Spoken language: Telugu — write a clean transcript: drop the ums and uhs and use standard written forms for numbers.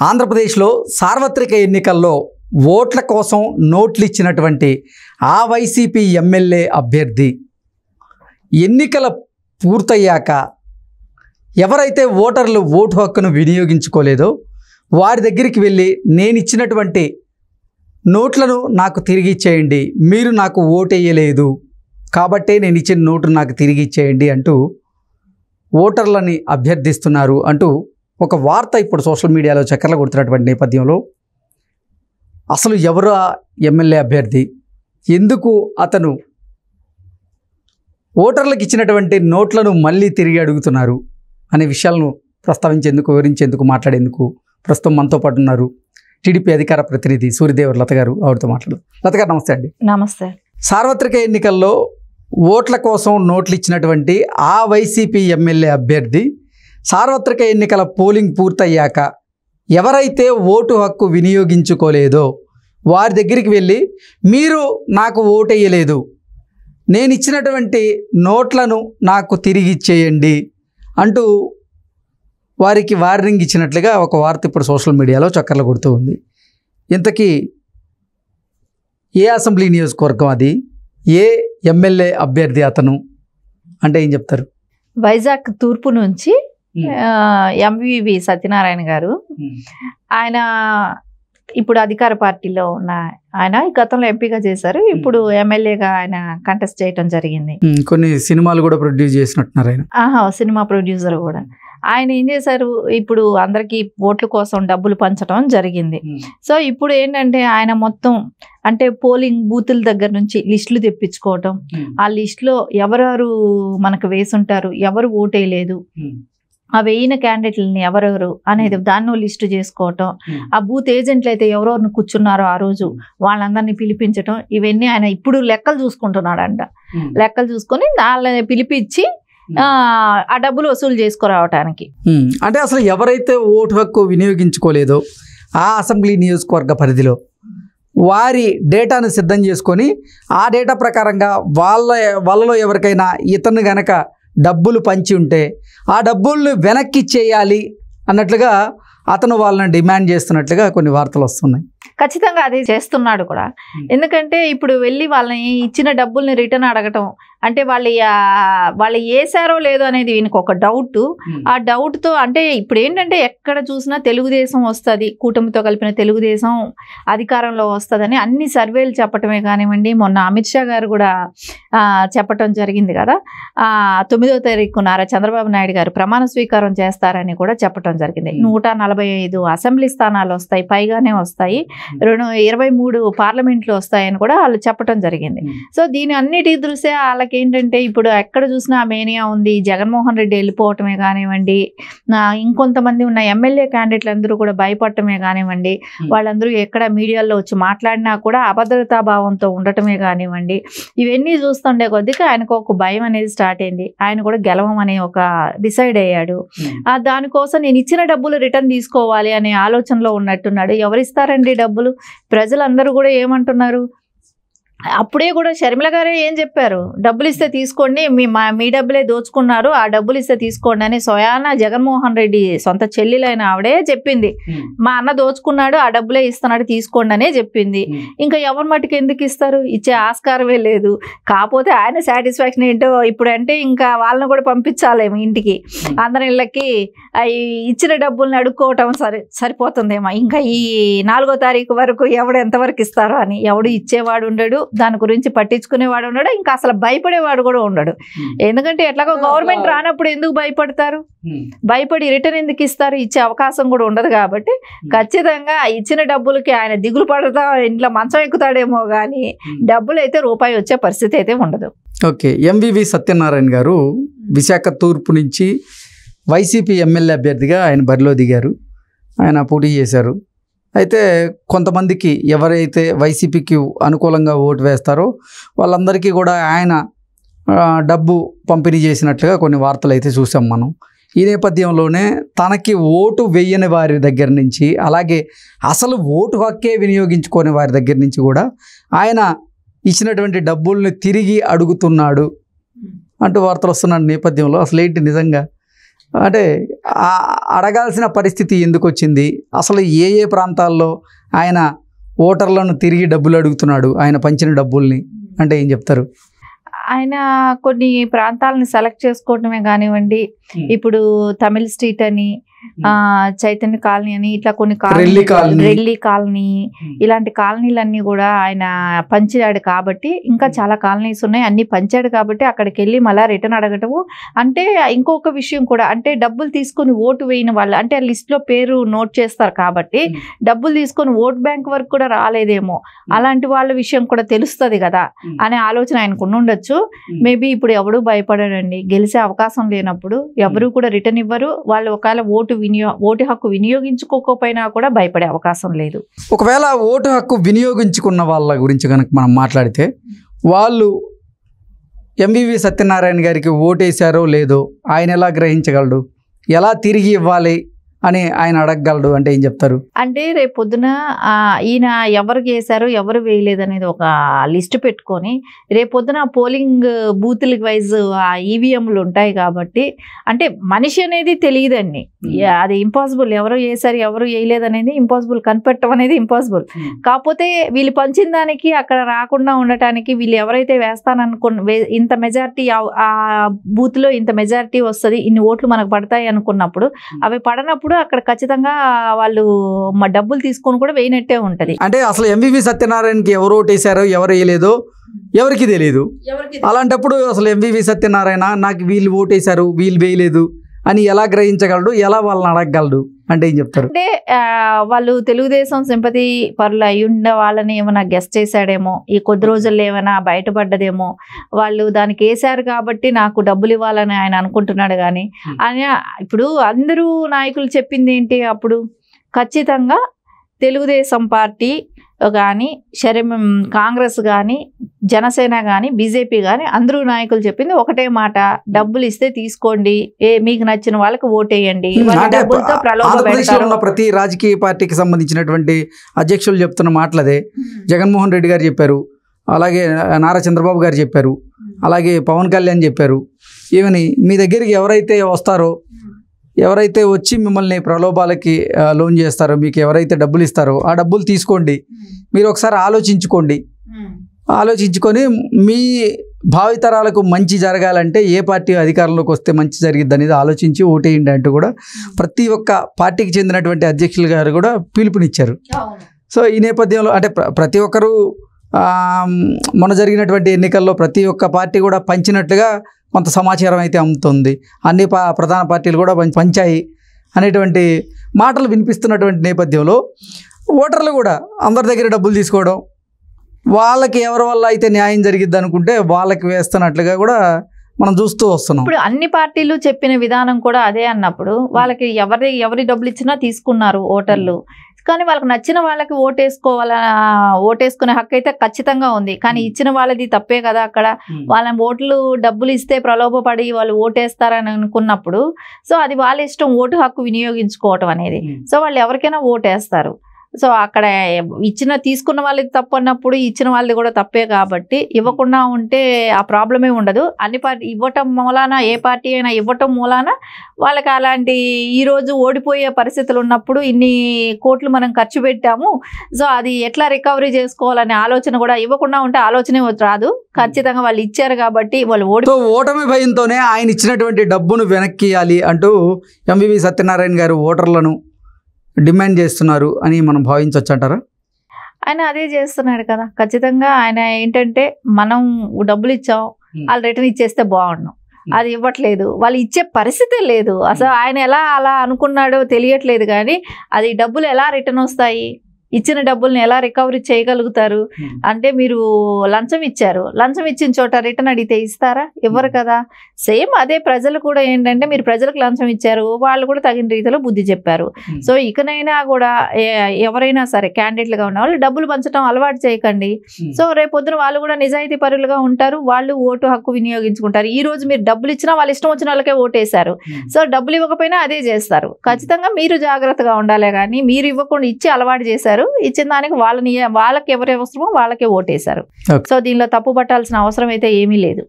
ఆంధ్రప్రదేశ్లో సార్వత్రిక ఎన్నికల్లో ఓట్ల కోసం నోట్లు ఇచ్చినటువంటి ఆ వైసీపీ ఎమ్మెల్యే అభ్యర్థి ఎన్నికల పూర్తయ్యాక ఎవరైతే ఓటర్లు ఓటు హక్కును వినియోగించుకోలేదో వారి దగ్గరికి వెళ్ళి నేను ఇచ్చినటువంటి నోట్లను నాకు తిరిగి ఇచ్చేయండి, మీరు నాకు ఓటేయలేదు కాబట్టే నేను ఇచ్చిన నోటు నాకు తిరిగి ఇచ్చేయండి అంటూ ఓటర్లని అభ్యర్థిస్తున్నారు అంటూ ఒక వార్త ఇప్పుడు సోషల్ మీడియాలో చక్కర్లు కొడుతున్నటువంటి నేపథ్యంలో అసలు ఎవరు ఆ ఎమ్మెల్యే అభ్యర్థి, ఎందుకు అతను ఓటర్లకు ఇచ్చినటువంటి నోట్లను మళ్ళీ తిరిగి అడుగుతున్నారు అనే విషయాలను ప్రస్తావించేందుకు, వివరించేందుకు, మాట్లాడేందుకు ప్రస్తుతం మనతో పాటు ఉన్నారు టీడీపీ అధికార ప్రతినిధి సూర్యదేవర్ లత గారు. ఆవిడతో మాట్లాడు. లత గారు నమస్తే అండి. నమస్తే. సార్వత్రిక ఎన్నికల్లో ఓట్ల కోసం నోట్లు ఇచ్చినటువంటి ఆ వైసీపీ ఎమ్మెల్యే అభ్యర్థి సార్వత్రిక ఎన్నికల పోలింగ్ పూర్తయ్యాక ఎవరైతే ఓటు హక్కు వినియోగించుకోలేదో వారి దగ్గరికి వెళ్ళి మీరు నాకు ఓటేయలేదు, నేను ఇచ్చినటువంటి నోట్లను నాకు తిరిగి ఇచ్చేయండి అంటూ వారికి వార్నింగ్ ఇచ్చినట్లుగా ఒక వార్త ఇప్పుడు సోషల్ మీడియాలో చక్కర్లు కొడుతూ ఉంది. ఇంతకీ ఏ అసెంబ్లీ నియోజకవర్గం అది, ఏ ఎమ్మెల్యే అభ్యర్థి అతను అంటే ఏం చెప్తారు? వైజాగ్ తూర్పు నుంచి ఎంవివి సత్యనారాయణ గారు. ఆయన ఇప్పుడు అధికార పార్టీలో ఉన్న ఆయన గతంలో ఎంపీగా చేశారు, ఇప్పుడు ఎమ్మెల్యేగా ఆయన కంటెస్ట్ చేయటం జరిగింది. కొన్ని సినిమాలు కూడా ప్రొడ్యూస్ చేసినట్టున్నారు ఆయన. సినిమా ప్రొడ్యూసర్ కూడా. ఆయన ఏం చేశారు, ఇప్పుడు అందరికి ఓట్ల కోసం డబ్బులు పంచడం జరిగింది. సో ఇప్పుడు ఏంటంటే ఆయన మొత్తం అంటే పోలింగ్ బూతుల దగ్గర నుంచి లిస్టులు తెప్పించుకోవటం, ఆ లిస్టులో ఎవరెవరు మనకు వేసుంటారు, ఎవరు ఓటేయలేదు, ఆ వేయిన క్యాండిడేట్లని ఎవరెవరు అనేది దాన్ని లిస్టు చేసుకోవటం, ఆ బూత్ ఏజెంట్లు అయితే ఎవరెవరిని కూర్చున్నారో ఆ రోజు వాళ్ళందరినీ పిలిపించటం, ఇవన్నీ ఆయన ఇప్పుడు లెక్కలు చూసుకుంటున్నాడంట. లెక్కలు చూసుకొని వాళ్ళని పిలిపించి ఆ డబ్బులు వసూలు చేసుకురావటానికి. అంటే అసలు ఎవరైతే ఓటు హక్కు వినియోగించుకోలేదో ఆ అసెంబ్లీ నియోజకవర్గ పరిధిలో వారి డేటాను సిద్ధం చేసుకొని ఆ డేటా ప్రకారంగా వాళ్ళలో ఎవరికైనా ఇతను గనక డబ్బులు పంచి ఉంటే ఆ డబ్బుల్ని వెనక్కి ఇచ్చేయాలి అన్నట్లుగా అతను వాళ్ళని డిమాండ్ చేస్తున్నట్లుగా కొన్ని వార్తలు వస్తున్నాయి. ఖచ్చితంగా అది చేస్తున్నాడు కూడా. ఎందుకంటే ఇప్పుడు వెళ్ళి వాళ్ళని ఇచ్చిన డబ్బుల్ని రిటర్న్ అడగటం అంటే వాళ్ళు వేసారో లేదో అనేది వీనికి ఒక డౌట్. ఆ డౌట్తో అంటే ఇప్పుడు ఏంటంటే ఎక్కడ చూసినా తెలుగుదేశం వస్తుంది, కూటమితో కలిపిన తెలుగుదేశం అధికారంలో వస్తుందని అన్ని సర్వేలు చెప్పటమే కానివ్వండి, మొన్న అమిత్ షా గారు కూడా చెప్పటం జరిగింది కదా, 9వ తారీఖు నారా చంద్రబాబు నాయుడు గారు ప్రమాణ స్వీకారం చేస్తారని కూడా చెప్పటం జరిగింది. 145 అసెంబ్లీ స్థానాలు వస్తాయి, పైగానే వస్తాయి, 23 పార్లమెంట్లు వస్తాయని కూడా వాళ్ళు చెప్పటం జరిగింది. సో దీని అన్నిటి దృష్ట్యా వాళ్ళకి ఏంటంటే ఇప్పుడు ఎక్కడ చూసినా మేనియా ఉంది. జగన్మోహన్ రెడ్డి వెళ్ళిపోవటమే కానివ్వండి, ఇంకొంతమంది ఉన్న ఎమ్మెల్యే క్యాండిడేట్లు అందరూ కూడా భయపడటమే కానివ్వండి, వాళ్ళందరూ ఎక్కడ మీడియాలో వచ్చి మాట్లాడినా కూడా అభద్రతా భావంతో ఉండటమే కానివ్వండి, ఇవన్నీ చూస్తుండే కొద్దిగా ఆయనకు ఒక భయం అనేది స్టార్ట్ అయింది. ఆయన కూడా గెలవమని ఒక డిసైడ్ అయ్యాడు. దానికోసం నేను ఇచ్చిన డబ్బులు రిటర్న్ తీసుకోవాలి అనే ఆలోచనలో ఉన్నట్టున్నాడు. ఎవరిస్తారండి డబ్బులు? ప్రజలందరూ కూడా ఏమంటున్నారు, అప్పుడే కూడా షర్మిల గారే ఏం చెప్పారు, డబ్బులు ఇస్తే తీసుకోండి, మీ డబ్బులే దోచుకున్నారు, ఆ డబ్బులు ఇస్తే తీసుకోండి అని స్వయాన జగన్మోహన్ రెడ్డి సొంత చెల్లెలైన ఆవిడే చెప్పింది. మా అన్న దోచుకున్నాడు, ఆ డబ్బులే ఇస్తున్నాడు, తీసుకోండి అనే చెప్పింది. ఇంకా ఎవరి మటుకు ఎందుకు ఇస్తారు, ఇచ్చే ఆస్కారమే లేదు. కాకపోతే ఆయన సాటిస్ఫాక్షన్ ఏంటో ఇప్పుడు అంటే ఇంకా వాళ్ళని కూడా పంపించాలేమో ఇంటికి, అందరి ఇళ్ళకి ఇచ్చిన డబ్బుల్ని అడుక్కోవటం సరిపోతుందేమో. ఇంకా ఈ 4వ తారీఖు వరకు ఎవడు ఎంతవరకు ఇస్తారో అని, ఎవడు ఇచ్చేవాడు ఉండడు, దాని గురించి పట్టించుకునేవాడు ఉండడు, ఇంకా అసలు భయపడేవాడు కూడా ఉండడు. ఎందుకంటే ఎట్లాగో గవర్నమెంట్ రానప్పుడు ఎందుకు భయపడతారు, భయపడి రిటర్న్ ఎందుకు ఇస్తారు, ఇచ్చే అవకాశం కూడా ఉండదు. కాబట్టి ఖచ్చితంగా ఇచ్చిన డబ్బులకి ఆయన దిగులు పడతా ఇంట్లో మంచం ఎక్కుతాడేమో కానీ డబ్బులు అయితే రూపాయి వచ్చే పరిస్థితి అయితే ఉండదు. ఓకే. ఎంవివి సత్యనారాయణ గారు విశాఖ తూర్పు నుంచి వైసీపీ ఎమ్మెల్యే అభ్యర్థిగా ఆయన బరిలో దిగారు, ఆయన పోటీ చేశారు. అయితే కొంతమందికి ఎవరైతే వైసీపీకి అనుకూలంగా ఓటు వేస్తారో వాళ్ళందరికీ కూడా ఆయన డబ్బు పంపిణీ చేసినట్లుగా కొన్ని వార్తలు అయితే చూసాం మనం. ఈ నేపథ్యంలోనే తనకి ఓటు వేయని వారి దగ్గర నుంచి, అలాగే అసలు ఓటు హక్కే వినియోగించుకోని వారి దగ్గర నుంచి కూడా ఆయన ఇచ్చినటువంటి డబ్బుల్ని తిరిగి అడుగుతున్నాడు అంటూ వార్తలు వస్తున్న నేపథ్యంలో అసలు ఏంటి నిజంగా అంటే అడగాల్సిన పరిస్థితి ఎందుకు వచ్చింది? అసలు ఏ ఏ ప్రాంతాల్లో ఆయన ఓటర్లను తిరిగి డబ్బులు అడుగుతున్నాడు, ఆయన పంచిన డబ్బుల్ని అంటే ఏం చెప్తారు? ఆయన కొన్ని ప్రాంతాలను సెలెక్ట్ చేసుకోవటమే కానివ్వండి, ఇప్పుడు తమిళ్ స్ట్రీట్ అని, చైతన్య కాలనీ అని, ఇట్లా కొన్ని రెల్లి కాలనీ, ఇలాంటి కాలనీలన్నీ కూడా ఆయన పంచాడు కాబట్టి, ఇంకా చాలా కాలనీస్ ఉన్నాయి, అన్ని పంచాడు కాబట్టి అక్కడికి వెళ్ళి మళ్ళీ రిటర్న్ అడగటము. అంటే ఇంకొక విషయం కూడా, అంటే డబ్బులు తీసుకొని ఓటు వేయిన వాళ్ళు, అంటే ఆ లిస్ట్లో పేరు నోట్ చేస్తారు కాబట్టి డబ్బులు తీసుకొని ఓట్ బ్యాంక్ వరకు కూడా రాలేదేమో, అలాంటి వాళ్ళ విషయం కూడా తెలుస్తుంది కదా అనే ఆలోచన ఆయనకు ఉండొచ్చు. మేబీ ఇప్పుడు ఎవడూ భయపడాడండి, గెలిచే అవకాశం లేనప్పుడు ఎవరు కూడా రిటర్న్ ఇవ్వరు. వాళ్ళు ఒకవేళ ఓటు హక్కు వినియోగించుకోకపోయినా కూడా భయపడే అవకాశం లేదు. ఒకవేళ ఓటు హక్కు వినియోగించుకున్న వాళ్ళ గురించి కనుక మనం మాట్లాడితే, వాళ్ళు ఎంవివి సత్యనారాయణ గారికి ఓటేశారో లేదో ఆయన ఎలా గ్రహించగలడు, ఎలా తిరిగి ఇవ్వాలి అని ఆయన అడగగలడు అంటే ఏం చెప్తారు? అంటే రేపు పొద్దున ఈయన ఎవరు వేశారు ఎవరు వేయలేదు అనేది ఒక లిస్ట్ పెట్టుకొని, రేపు పొద్దున పోలింగ్ బూతుల వైజ్ ఆ ఈవీఎంలు ఉంటాయి కాబట్టి, అంటే మనిషి అనేది తెలియదండి, అది ఇంపాసిబుల్, ఎవరు వేశారు ఎవరు వేయలేదు అనేది ఇంపాసిబుల్, కనిపెట్టడం అనేది ఇంపాసిబుల్. కాకపోతే వీళ్ళు పంచిన దానికి అక్కడ రాకుండా ఉండటానికి వీళ్ళు ఎవరైతే ఇంత మెజారిటీ ఆ బూత్లో ఇంత మెజారిటీ వస్తుంది, ఇన్ని ఓట్లు మనకు పడతాయి అనుకున్నప్పుడు, అవి పడనప్పుడు అక్కడ ఖచ్చితంగా వాళ్ళు డబ్బులు తీసుకొని కూడా వేయనట్టే ఉంటది. అంటే అసలు ఎంవివి సత్యనారాయణకి ఎవరు ఓటేశారో ఎవరు వేయలేదో ఎవరికి తెలియదు. అలాంటప్పుడు అసలు ఎంవివి సత్యనారాయణ నాకు వీళ్ళు ఓటేశారు వీళ్ళు వేయలేదు అని ఎలా గ్రహించగలడు, ఎలా వాళ్ళని అడగగలడు అంటే ఏం చెప్తారు? అంటే వాళ్ళు తెలుగుదేశం సింపతి పరులు అయి ఉండే వాళ్ళని ఏమైనా గెస్ట్ చేశాడేమో, ఈ కొద్ది రోజుల్లో ఏమైనా బయటపడ్డదేమో, వాళ్ళు దానికి వేశారు కాబట్టి నాకు డబ్బులు ఇవ్వాలని ఆయన అనుకుంటున్నాడు. కానీ ఆయన ఇప్పుడు అందరూ నాయకులు చెప్పింది ఏంటి, అప్పుడు ఖచ్చితంగా తెలుగుదేశం పార్టీ కానీ కాంగ్రెస్ కానీ జనసేన కానీ బీజేపీ కానీ అందరూ నాయకులు చెప్పింది ఒకటే మాట, డబ్బులు ఇస్తే తీసుకోండి, మీకు నచ్చిన వాళ్ళకి ఓటేయండి, డబ్బులతో ప్రలోభ. ప్రతి రాజకీయ పార్టీకి సంబంధించినటువంటి అధ్యక్షులు చెప్తున్న మాటలదే. జగన్మోహన్ రెడ్డి గారు చెప్పారు, అలాగే నారా చంద్రబాబు గారు చెప్పారు, అలాగే పవన్ కళ్యాణ్ చెప్పారు. ఈవెన్ మీ దగ్గరికి ఎవరైతే వస్తారో, ఎవరైతే వచ్చి మిమ్మల్ని ప్రలోభాలకి లోన్ చేస్తారో, మీకు ఎవరైతే డబ్బులు ఇస్తారో ఆ డబ్బులు తీసుకోండి, మీరు ఒకసారి ఆలోచించుకొని మీ భావితరాలకు మంచి జరగాలంటే ఏ పార్టీ అధికారంలోకి వస్తే మంచి జరిగిద్ది అనేది ఆలోచించి ఓటేయండి అంటూ కూడా ప్రతి ఒక్క పార్టీకి చెందినటువంటి అధ్యక్షులు గారు కూడా పిలుపునిచ్చారు. సో ఈ నేపథ్యంలో అంటే ప్రతి ఒక్కరూ మొన్న జరిగినటువంటి ఎన్నికల్లో ప్రతి ఒక్క పార్టీ కూడా పంచినట్లుగా కొంత సమాచారం అయితే అందుతుంది. అన్ని ప్రధాన పార్టీలు కూడా పంచాయి అనేటువంటి మాటలు వినిపిస్తున్నటువంటి నేపథ్యంలో ఓటర్లు కూడా అందరి దగ్గర డబ్బులు తీసుకోవడం, వాళ్ళకి ఎవరి వల్ల అయితే న్యాయం జరిగిద్ది అనుకుంటే వాళ్ళకి వేస్తున్నట్లుగా కూడా మనం చూస్తూ వస్తున్నాం. ఇప్పుడు అన్ని పార్టీలు చెప్పిన విధానం కూడా అదే అన్నప్పుడు వాళ్ళకి ఎవరి డబ్బులు ఇచ్చినా తీసుకున్నారు ఓటర్లు. కానీ వాళ్ళకి నచ్చిన వాళ్ళకి ఓటేసుకునే హక్కు అయితే ఖచ్చితంగా ఉంది. కానీ ఇచ్చిన వాళ్ళది తప్పే కదా. అక్కడ వాళ్ళ ఓట్లు డబ్బులు ఇస్తే ప్రలోభపడి వాళ్ళు ఓటేస్తారని అనుకున్నప్పుడు, సో అది వాళ్ళ ఇష్టం, ఓటు హక్కు వినియోగించుకోవటం అనేది. సో వాళ్ళు ఎవరికైనా ఓటేస్తారు. సో అక్కడ తీసుకున్న వాళ్ళది తప్పు అన్నప్పుడు ఇచ్చిన వాళ్ళది కూడా తప్పే కాబట్టి ఇవ్వకుండా ఉంటే ఆ ప్రాబ్లమే ఉండదు. అన్ని పార్టీ ఇవ్వటం మూలాన, ఏ పార్టీ అయినా ఇవ్వటం మూలాన వాళ్ళకి అలాంటి ఈరోజు ఓడిపోయే పరిస్థితులు ఉన్నప్పుడు ఇన్ని కోట్లు మనం ఖర్చు పెట్టాము, సో అది ఎట్లా రికవరీ చేసుకోవాలనే ఆలోచన కూడా, ఇవ్వకుండా ఉంటే ఆలోచనే రాదు. ఖచ్చితంగా వాళ్ళు ఇచ్చారు కాబట్టి వాళ్ళు ఓటమి భయంతోనే ఆయన ఇచ్చినటువంటి డబ్బును వెనక్కి ఇవ్వాలి అంటూ ఎంవివి సత్యనారాయణ గారు ఓటర్లను డిమాండ్ చేస్తున్నారు అని మనం భావించవచ్చు అంటారా? ఆయన అదే చేస్తున్నాడు కదా. ఖచ్చితంగా ఆయన ఏంటంటే, మనం డబ్బులు ఇచ్చాం, వాళ్ళు రిటర్న్ ఇచ్చేస్తే బాగుండు, అది ఇవ్వట్లేదు, వాళ్ళు ఇచ్చే పరిస్థితే లేదు. అసలు ఆయన ఎలా అలా అనుకున్నాడో తెలియట్లేదు. కానీ అది డబ్బులు ఎలా రిటర్న్ వస్తాయి, ఇచ్చిన డబ్బుల్ని ఎలా రికవరీ చేయగలుగుతారు? అంటే మీరు లంచం ఇచ్చారు, లంచం ఇచ్చిన చోట రిటర్న్ అడిగితే ఇస్తారా? ఇవ్వరు కదా. సేమ్ అదే ప్రజలు కూడా ఏంటంటే, మీరు ప్రజలకు లంచం ఇచ్చారు, వాళ్ళు కూడా తగిన రీతిలో బుద్ధి చెప్పారు. సో ఇకనైనా కూడా ఎవరైనా సరే క్యాండిడేట్లుగా ఉన్న వాళ్ళు డబ్బులు పంచడం అలవాటు చేయకండి. సో రేపొద్దున వాళ్ళు కూడా నిజాయితీ పరులుగా ఉంటారు, వాళ్ళు ఓటు హక్కు వినియోగించుకుంటారు. ఈ రోజు మీరు డబ్బులు ఇచ్చినా వాళ్ళు ఇష్టం వచ్చిన వాళ్ళకే ఓటేశారు, సో డబ్బులు ఇవ్వకపోయినా అదే చేస్తారు. ఖచ్చితంగా మీరు జాగ్రత్తగా ఉండాలి. కానీ మీరు ఇవ్వకుండా ఇచ్చి అలవాటు చేశారు, ఇచ్చిన దానికి వాళ్ళకి ఎవరు అవసరమో వాళ్ళకే ఓటేశారు. సో దీనిలో తప్పు పట్టాల్సిన అవసరం అయితే ఏమీ లేదు.